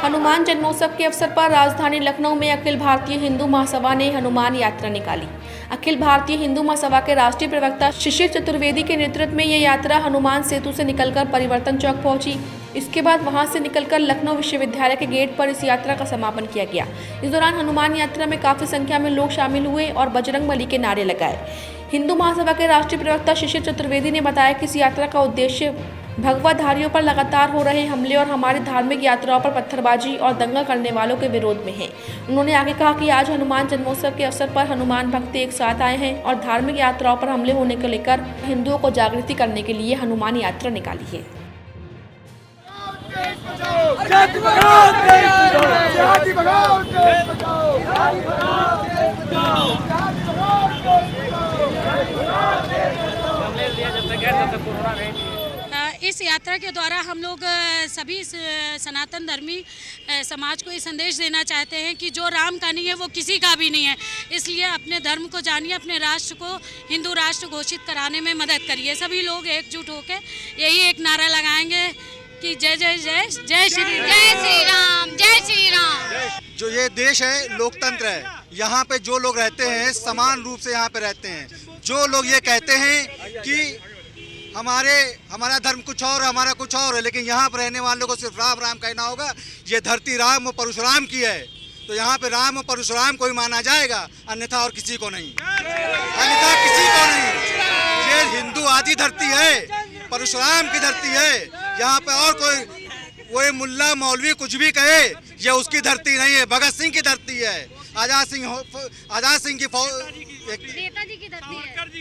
हनुमान जन्मोत्सव के अवसर पर राजधानी लखनऊ में अखिल भारतीय हिंदू महासभा ने हनुमान यात्रा निकाली। अखिल भारतीय हिंदू महासभा के राष्ट्रीय प्रवक्ता शिशिर चतुर्वेदी के नेतृत्व में ये यात्रा हनुमान सेतु से निकलकर परिवर्तन चौक पहुंची। इसके बाद वहां से निकलकर लखनऊ विश्वविद्यालय के गेट पर इस यात्रा का समापन किया गया। इस दौरान हनुमान यात्रा में काफी संख्या में लोग शामिल हुए और बजरंगबली के नारे लगाए। हिंदू महासभा के राष्ट्रीय प्रवक्ता शिशिर चतुर्वेदी ने बताया कि इस यात्रा का उद्देश्य भगवाधारियों पर लगातार हो रहे हमले और हमारी धार्मिक यात्राओं पर पत्थरबाजी और दंगा करने वालों के विरोध में है। उन्होंने आगे कहा कि आज हनुमान जन्मोत्सव के अवसर पर हनुमान भक्त एक साथ आए हैं और धार्मिक यात्राओं पर हमले होने को लेकर हिंदुओं को जागृति करने के लिए हनुमान यात्रा निकाली है। इस यात्रा के द्वारा हम लोग सभी सनातन धर्मी समाज को ये संदेश देना चाहते हैं कि जो राम का नहीं है वो किसी का भी नहीं है। इसलिए अपने धर्म को जानिए, अपने राष्ट्र को हिंदू राष्ट्र घोषित कराने में मदद करिए। सभी लोग एकजुट होकर यही एक नारा लगाएंगे कि जय जय जय जय श्री राम, जय श्री राम। जो ये देश है लोकतंत्र है, यहाँ पे जो लोग रहते हैं समान रूप से यहाँ पे रहते हैं। जो लोग ये कहते हैं कि हमारा धर्म कुछ और है, हमारा कुछ और है, लेकिन यहाँ पर रहने वालों को सिर्फ राम राम कहना होगा। ये धरती राम और परशुराम की है, तो यहाँ पे राम और परशुराम को ही माना जाएगा, अन्यथा और किसी को नहीं, अन्यथा किसी को नहीं। ये हिंदू आदि धरती है, परशुराम की धरती है। यहाँ पे और कोई मुल्ला मौलवी कुछ भी कहे, ये उसकी धरती नहीं है, भगत सिंह की धरती है, आजाद सिंह की नेताजी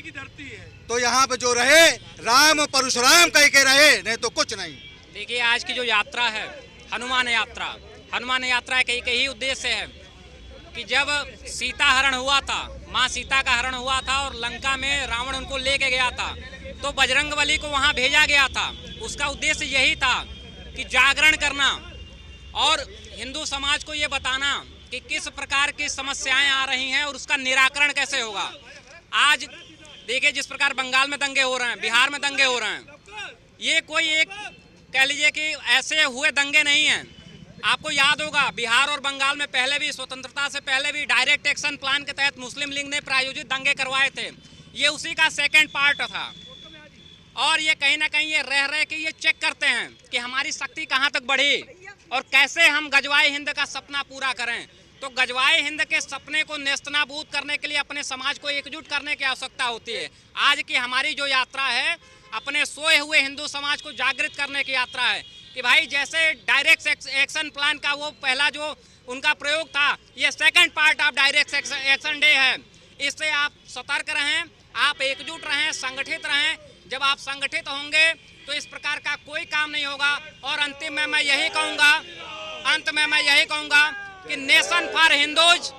की धरती है। तो यहाँ पे जो रहे राम और परशुराम कह के रहे, नहीं तो कुछ नहीं। देखिए, आज की जो यात्रा है हनुमान यात्रा का एक ही उद्देश्य है कि जब सीता हरण हुआ था, माँ सीता का हरण हुआ था और लंका में रावण उनको लेके गया था, तो बजरंगबली को वहाँ भेजा गया था। उसका उद्देश्य यही था कि जागरण करना और हिंदू समाज को ये बताना कि किस प्रकार की समस्याएं आ रही हैं और उसका निराकरण कैसे होगा। आज देखिए, जिस प्रकार बंगाल में दंगे हो रहे हैं, बिहार में दंगे हो रहे हैं, ये कोई एक कह लीजिए कि ऐसे हुए दंगे नहीं हैं। आपको याद होगा बिहार और बंगाल में पहले भी, स्वतंत्रता से पहले भी डायरेक्ट एक्शन प्लान के तहत मुस्लिम लीग ने प्रायोजित दंगे करवाए थे। ये उसी का सेकेंड पार्ट था। और ये कहीं ना कहीं ये रह के ये चेक करते हैं कि हमारी शक्ति कहाँ तक बढ़ी और कैसे हम गजवाए हिंद का सपना पूरा करें। तो गजवाए हिंद के सपने को नेस्तनाबूद करने के लिए अपने समाज को एकजुट करने की आवश्यकता होती है। आज की हमारी जो यात्रा है, अपने सोए हुए हिंदू समाज को जागृत करने की यात्रा है कि भाई जैसे डायरेक्ट एक्शन प्लान का वो पहला जो उनका प्रयोग था, ये second part of direct action day है। इससे आप सतर्क रहें, आप एकजुट रहें, संगठित रहें। जब आप संगठित होंगे तो इस प्रकार का कोई काम नहीं होगा। और अंत में मैं यही कहूँगा कि nation for Hindus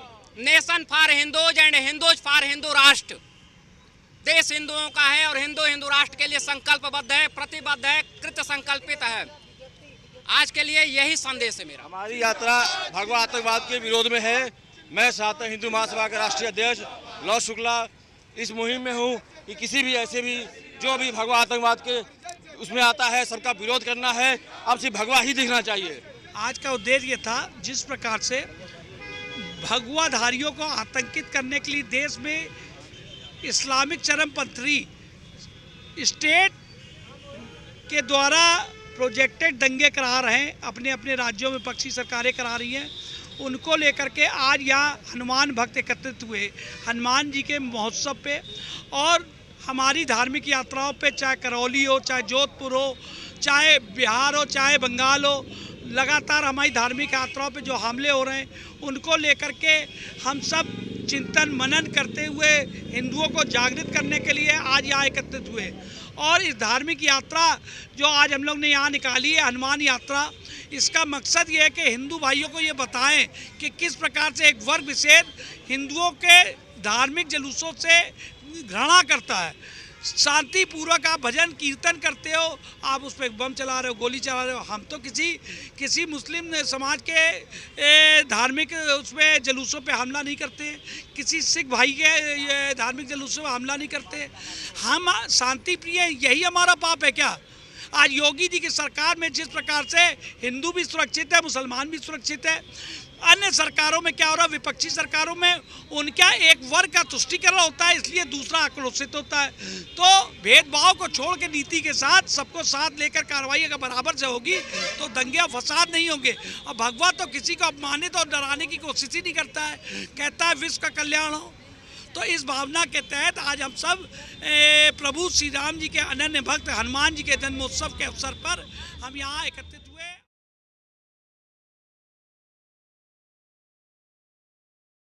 and Hindus for Hindu राष्ट्र। देश हिंदुओं का है और हिंदू राष्ट्र के लिए संकल्पबद्ध है, प्रतिबद्ध है, कृत संकल्पित है। आज के लिए यही संदेश है मेरा। हमारी यात्रा भगवा आतंकवाद के विरोध में है। मैं सनातन हिंदू महासभा के राष्ट्रीय अध्यक्ष लव शुक्ला इस मुहिम में हूँ कि किसी भी ऐसे भी जो भी भगवा आतंकवाद के उसमें आता है, सबका विरोध करना है। अब सिर्फ भगवा ही दिखना चाहिए। आज का उद्देश्य ये था, जिस प्रकार से भगवाधारियों को आतंकित करने के लिए देश में इस्लामिक चरमपंथी स्टेट के द्वारा प्रोजेक्टेड दंगे करा रहे हैं, अपने अपने राज्यों में पक्षी सरकारें करा रही हैं, उनको लेकर के आज यहाँ हनुमान भक्त एकत्रित हुए हनुमान जी के महोत्सव पे। और हमारी धार्मिक यात्राओं पे, चाहे करौली हो, चाहे जोधपुर हो, चाहे बिहार हो, चाहे बंगाल हो, लगातार हमारी धार्मिक यात्राओं पे जो हमले हो रहे हैं उनको लेकर के हम सब चिंतन मनन करते हुए हिंदुओं को जागृत करने के लिए आज यहाँ एकत्रित हुए। और इस धार्मिक यात्रा जो आज हम लोग ने यहाँ निकाली है, हनुमान यात्रा, इसका मकसद ये है कि हिंदू भाइयों को ये बताएं कि किस प्रकार से एक वर्ग विशेष हिंदुओं के धार्मिक जुलूसों से घृणा करता है। शांतिपूर्वक आप भजन कीर्तन करते हो, आप उस पर बम चला रहे हो, गोली चला रहे हो। हम तो किसी मुस्लिम समाज के धार्मिक उसमें जुलूसों पे हमला नहीं करते, किसी सिख भाई के धार्मिक जुलूसों पे हमला नहीं करते। हम शांति प्रिय, यही हमारा पाप है क्या? आज योगी जी की सरकार में जिस प्रकार से हिंदू भी सुरक्षित है, मुसलमान भी सुरक्षित है, अन्य सरकारों में क्या हो रहा है, विपक्षी सरकारों में उनका एक वर्ग का तुष्टीकरण होता है, इसलिए दूसरा आक्रोशित होता है। तो भेदभाव को छोड़ के नीति के साथ सबको साथ लेकर कार्रवाई अगर बराबर से होगी तो दंगे और फसाद नहीं होंगे। और भगवा तो किसी को अपमानित और डराने की कोशिश ही नहीं करता है, कहता है विश्व का कल्याण हो। तो इस भावना के तहत आज हम सब प्रभु श्री राम जी के अनन्य भक्त हनुमान जी के जन्मोत्सव के अवसर पर हम यहाँ एकत्रित